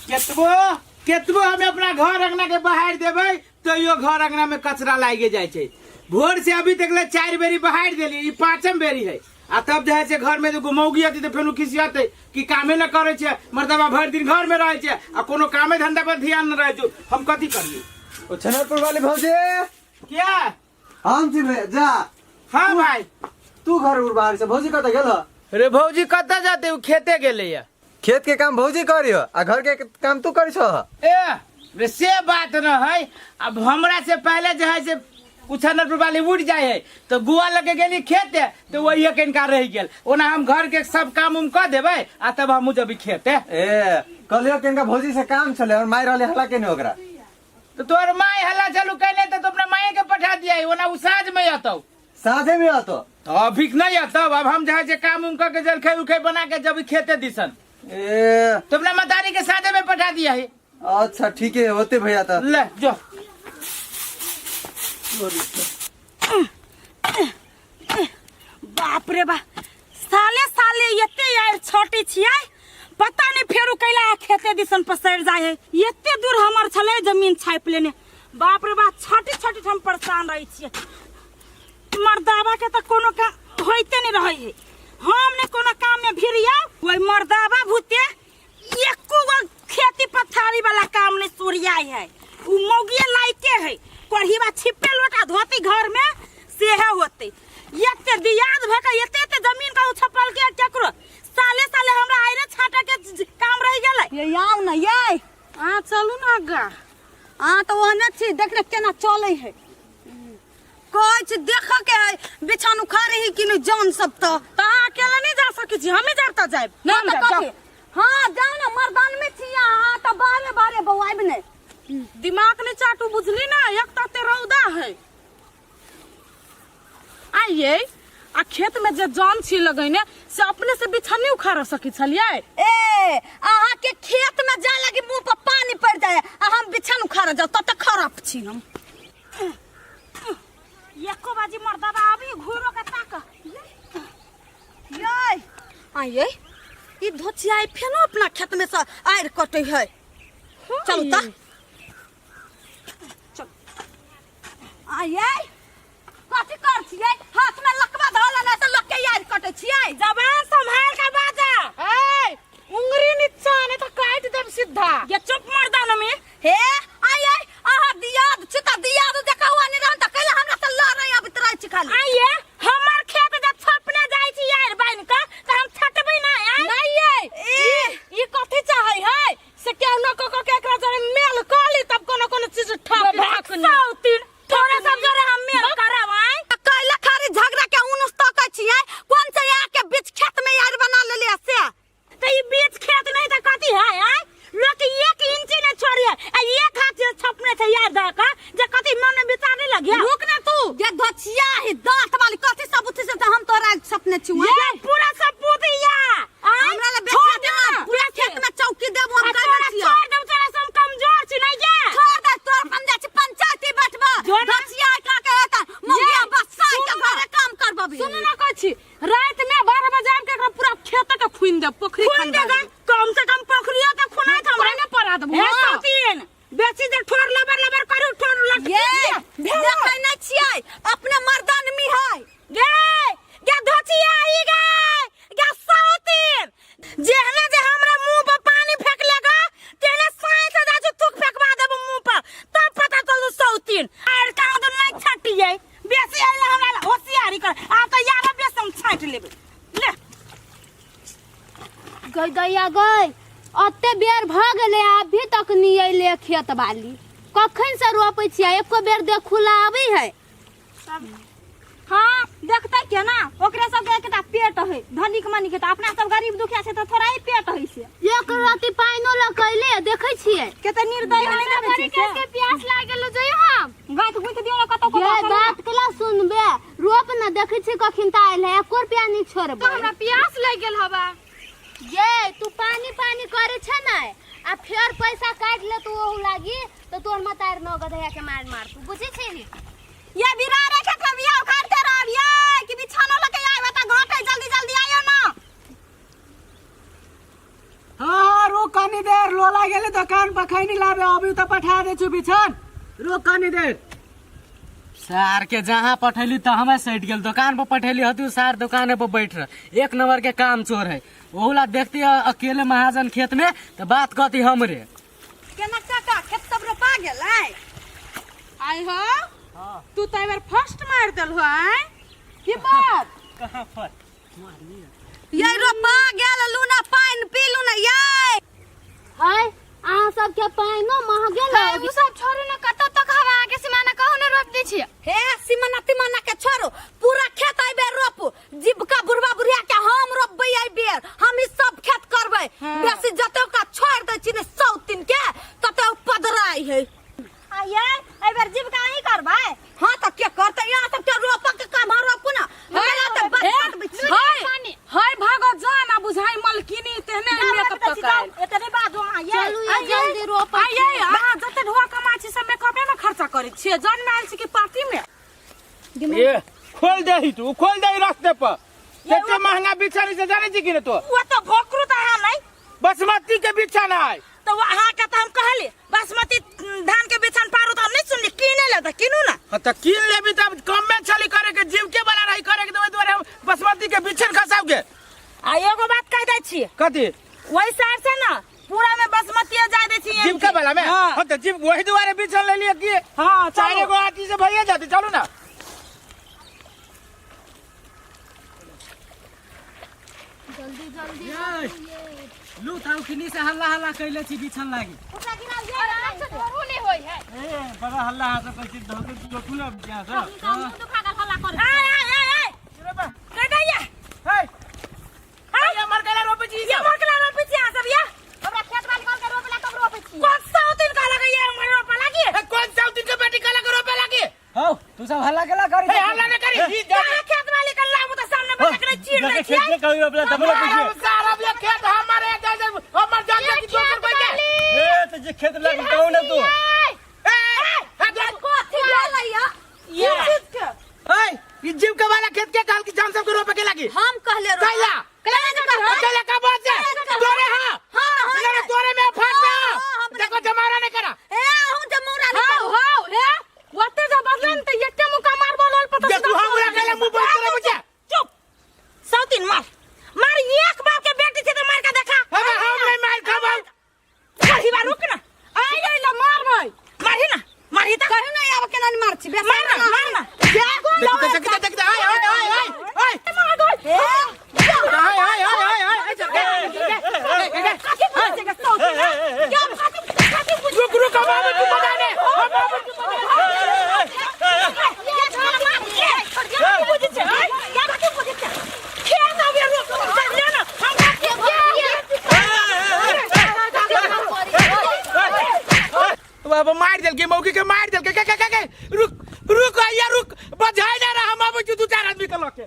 केतबो केतबो हमें अपना घर अंगना के बाहर देवे तो यो घर अंगना में कचरा लागे जाए छे। भोर से अभी तक ले 4 बेरी बाहर देली, ई 5म बेरी है। आ तब जे से घर में तो घुमौगी आती तो फेनु खिसियाते कि कामे न करे छे, मर्दबा भर दिन घर में रहे छे आ कोनो कामे धंधा पर ध्यान न रहे छो। हम कथी करिए? ओ छनरपुर वाले भौजी क्या हम थी भैया जा। हाँ भाई तू घर उर बाहर से भौजी कत गेल? रे भौजी कत जाते उ खेते गेले या। खेत के काम भौजी करियो आ घर के काम तू करी छो। ए रे से बात न है। अब हमरा से पहले जो है से उछनरपुर वाली उड़ जाए है तो गुआ लगे गेली खेते तो वही कनका रह गेल। ओना हम घर के सब काम उम कर देबे आ तब हम जब खेते। ए कलियो केनका भौजी से काम चले और मार रहले हला केने ओकरा। तो तोर माय हल्ला चालू कहले तो अपना माय के पठा दिया है। ओना उ साँझ में आतो, साथे में आतो अभी नहीं आता। अब हम जहाँ से काम उम करके जलखे उखे बना के जब खेते दिसन ए तो अपना मतारी के साँझ में पठा दिया है। अच्छा ठीक है होते भैया तो ले जो बाप रे बा साले साले एते यार छोटी छियै पता नहीं फेरू कैला खेते दिसन पसर जाए है। एते दूर हमर छले जमीन छाप लेने। बाप रे बा छोटी छोटी हम परेशान रही छियै। मर्दावा के तो कोनो का होइते नहीं रहे है। हमने कोनो काम में भिरिया वही मर्दावा भूते एको खेती पथारी वाला काम नहीं सुरियाई है। उ मौगिए लाइके है कोढ़ीवा छिपे लोटा धोती घर में से है होते। एते दियाद भका एते जमीन का छपल के केकरो साले साले हमरा आइरे छाटा के काम रह गेलै। ये आउ न ये आ चलू ना आगा। आ तो ओहने छी देख रे केना चले है। कहै छी देख के बिछान उखाड़े ही कि नहीं जान सब तो अकेला नहीं जा सके छी, हमें जाता जाए ना तो कथी। हां जाओ ना मर्दान में छी। हां तो बारे बारे बवाइब ने दिमाग ने चाटू बुझली ना। एक तो रौदा है आइए आ खेत में जे जान छी लगैने से अपने से बिछानी उखाड़ सकी छलिए। ए आहा के खेत में जा लगी मुंह पर पानी पड़ जाए आ हम बिछान उखाड़ जाओ त खराब छी हम। एको बाजी मर्दाबा अभी घुरो के ताक ये आइए ई धोचिया फेनो अपना खेत में से आएर कटे है। चलो त चल आइए कथी कर छियै हाथ में लकवा धोला ना से लोग के यार कटे छियै। जबान संभाल के बाजा। ए उंगली नीचा ने तो काट देब सीधा। ये चुप मर्दान में हे आइए आहा दियाद छिता दियाद देखा हुआ नहीं रहन त कहले हमरा से लड़ै अब तराई छी खाली। आइए हमर खेत जब छपने जाय छी यार बन का त हम छटबै ना। नहीं ये ई कथी चाहै है से केहू न को के एकरा जरे मेल काली तब कोनो कोनो चीज ठप साउतीन थोड़ा सब जरे हम मेल करब। आई कहले खाली झगड़ा के उनस तकै छियै कोन से या के बीच खेत में यार बना लेले से। त ई बीच खेत नहीं त कथी है। आई लोग 1 इंच ने छोड़िए आ एक हाथ से छपने थे यार दा का जे कथी मन में विचार नहीं लगिया। रुक ना तू ये धोचिया है दांत वाली कथी सबूत से हम तोरा सपने छु। ये पूरा सबूत या हमरा ले बेचा दे पूरा खेत में चौकी देबो हम कर छियै। छोड़ दे तेरा हम कमजोर छी नहीं ये छोड़ दे तोर पंजा छी पंचायती बैठबा धोचिया का कहता मुगिया बस्सा के घरे काम करबबी। सुन ना कहै छी रात में 12 बजे आके एकरा पूरा खेत के खुइन दे पोखरी खुइन देगा कम से कम पोखरिया के खुनाई त हमरा ने पड़ा दबो। हे सतीन बेसी जे ठोर लबर लबर करू ठोर लग ये देखै नै छियै अपने मर्दान में है। गे धोचिया आई गे सतीन जेहने जे हमरा मुंह पर पानी फेंक लेगा तेने साइंस जा जे थूक फेंकवा देबो मुंह पर तब पता चलू सतीन आर का तो नहीं छटिए बेसी आइला हमरा होशियारी कर आ तो यार बेसम छाट लेबे ले गई दैया गई अते बेर भ गेले अभी तक नहीं अइले खेत बाली। कखन से रोपै छियै एको बेर देखुला आबै है। हां देखते के ना ओकरा सब के एकटा पेट है धनिक मनी के त अपना सब गरीब दुखिया से त थोड़ा ही पेट है से एक राती पाइनो लकैले देखै छियै केते निर्दय है ना बड़ी के प्यास लागल जइ हम गात गुथ दियो ना कतो ये बात केला सुनबे रोप न देखै छी कखन त आइल है 1 रुपया नहीं छोड़बै। तो हमरा प्यास लाग गेल हवा। ये तू पानी पानी करे छ ना आ फेर पैसा काट ले तू ओहु लागी तो तोर मतार न गधया के मार मार तू बुझै छी नी। ये बिरा रे के खबिया उखाड़ते रहबिया कि बिछानो लगे आइ बता घाटे जल्दी जल्दी आइयो ना। हाँ रुक कनी देर लोला गेले दुकान पर खैनी लाबे अभी तो पठा दे छु बिछन रुक कनी देर सार के जहाँ पठैली तो हमें सैट गेल दुकान पर पठैली हतु सार दुकान पर बैठ रह एक नंबर के काम चोर है ओला देखती अकेले महाजन खेत में तो बात कहती हमरे केना काका खेत सब रोपा गेलै आई हो तू तो एबार फर्स्ट मार देल हो आय की बात कहां पर ये रोपा गेल लूना पानी पीलू ना ये हाय अहाँ सबके पानियो महगे लगे सब छोड़ू ना कत तक हवा के सीमाना कहू ने रोप दै छियै हे सीमाना तिमाना के छोड़ो पूरा खेत आई बेर रोपू जीविका बुढ़वा बुढ़िया के हम रोपबै आई बेर हम ई सब खेत करबै बेसी जते का छोड़ दै छी ने 100 के तते पदराई है आये आई बेर जीविका ही करबै हां त के करते यहां सब के रोप के काम रोपू ना हमरा त बात बिछ हाय भागो जान आ बुझाई मलकिनी तेहने मेकअप तकाल एतने बाद आये चलू ये जल्दी रोप आये आ जते ढोआ कमाई छी सब मेकअपे में खर्चा करै छियै जन में आइल छी कि पार्टी में ये खोल दे ही तू खोल दे रास्ते पर कितना महंगा बिछाने से जाने छी कि तो वो तो भोकरू त है नहीं बासमती के बिछाना है तो वहां के त हम कहली बासमती धान के बिछान पारू त हम नहीं सुनली किने ले त किनु ना हाँ तो कीन लेबी तब कम में चली करे के जीव के वाला रही करे के द्वारे हम बासमती के बिछन खसाव के आ एगो बात कह दै छी कथी वही साइड से ना पूरा में बासमती जा दै छी जीव के वाला में हाँ तो जीव वही द्वारे बिछन ले लिए कि हां चारे गो आटी से भैया जाते चलो ना जल्दी जल्दी लू थाउ किनी से हल्ला हल्ला कैले छी बिछन लागी ओकरा गिनाल जे छोड़ू नहीं होय है ए बड़ा हल्ला हाथ कैसे धके जोठू ना जा हम तो भागल हल्ला कर ए कह दैया हे ये मर गला रोपे छी ये मरकला रोपे छी सब या हमरा खेत वाली कल के रोपला कब रोपे छी कौन सा दिन का लगे ये हमर रोपा लागी कौन सा दिन के बेटी कला के रोपे लगी हौ तू सब हल्ला केला करी हे हल्ला न करी ही जा खेत वाली का लामु त सामने में देखले चीर दै छी खेत करी अपना तबला हम सारा ये खेत हमारे हमर जान की दोसर कोई के ए तो जे खेत लागी कहू ना तू कथि भेलैया ये चीज के हे ये जीव के वाला खेत के काल की जान सब के रोपे के लगी हम कहले रो कैला कैला का बात है तोरे हां तोरे में फाट में देखो जमारा नहीं करा ए हम जमौरा हां हे वते जा बदलन त एते मुका मार बोलल पता देख तू हमरा कहले मुंह बंद करे मुझे चुप सौतीन मार एक बार के बेटी से तो मार के देखा हम नहीं मार खाबो कही बार रुक ना आई ले मार भाई मारी त कहू ना अब केना मार छी मार ना देख हाय मार गो रुक बाबू तू बगाने बाबा मार देल के मौके के मार देल के रुक आइया रुक बजाई ना रहा हम अब तू चार आदमी के लके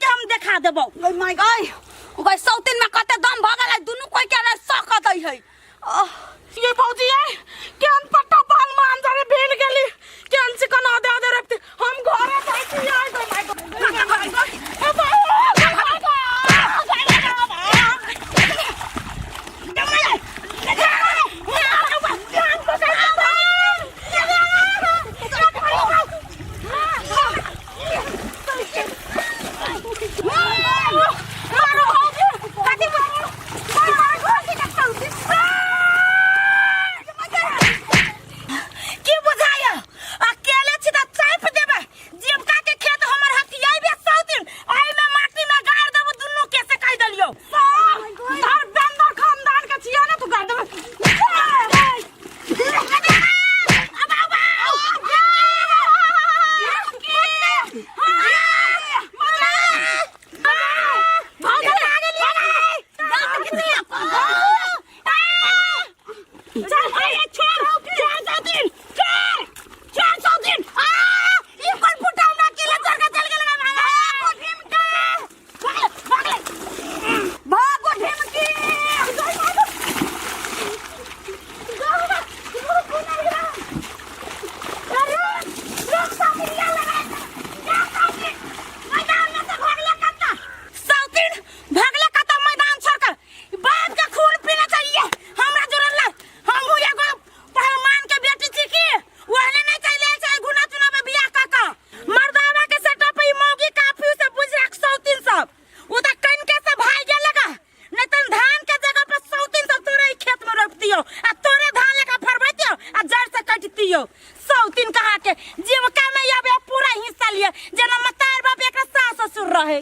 माय गॉड ओकर सौतिन में कते दम भ गेलै दुनु कोई के ना सकत है ये फौजी है केन पट्टा बाल मान जारे भेल गेली केन से कना दे दे रखते हम घरे जाई छी आई गो माय गॉड सौतीन कहा के जीविका में आवे पूरा हिस्सा लिए जना मतार बाप एक सास ससुर रहे